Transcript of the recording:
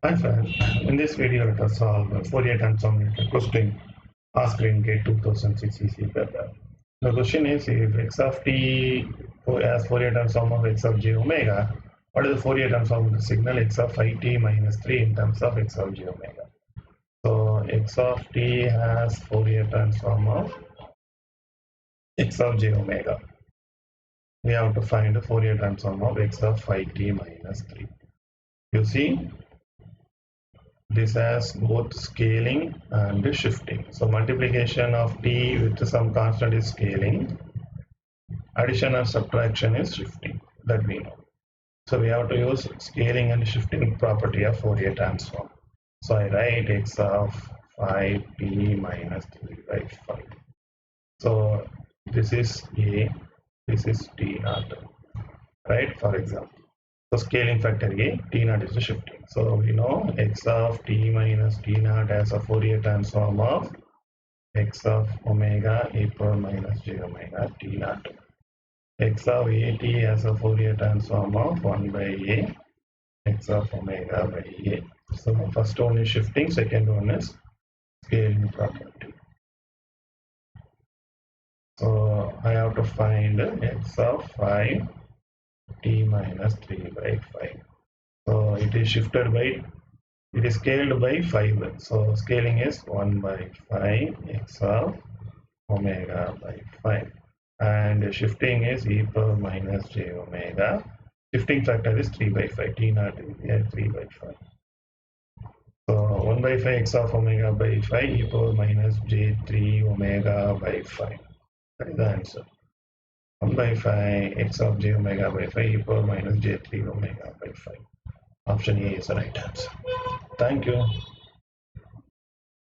Hi friends, in this video let us solve a Fourier transform related question asked in GATE 2006 EC paper. The question is if x of t as Fourier transform of x of j omega, what is the Fourier transform of the signal x of phi t minus 3 in terms of x of j omega? So x of t has Fourier transform of x of j omega. We have to find the Fourier transform of x of phi t minus 3. You see, this has both scaling and shifting. So multiplication of t with some constant is scaling, addition and subtraction is shifting, that we know. So we have to use scaling and shifting property of Fourier transform. So I write x of phi t minus 3 by 5. So this is a, this is t naught, right? For example. So scaling factor A, T naught is the shifting. So we know x of t minus t naught as a Fourier transform of x of omega e power minus j omega t naught. X of at as a Fourier transform of 1 by a x of omega by a. So first one is shifting, second one is scaling property. So I have to find x of 5 t minus 3 by 5. So it is shifted by, it is scaled by 5. So scaling is 1 by 5 x of omega by 5. And shifting is e power minus j omega. Shifting factor is 3 by 5. T naught is here 3 by 5. So 1 by 5 x of omega by 5 e power minus j3 omega by 5. That is the answer. 1 by 5 x of j omega by 5 e power minus j3 omega by 5. Option A is the right answer. Thank you.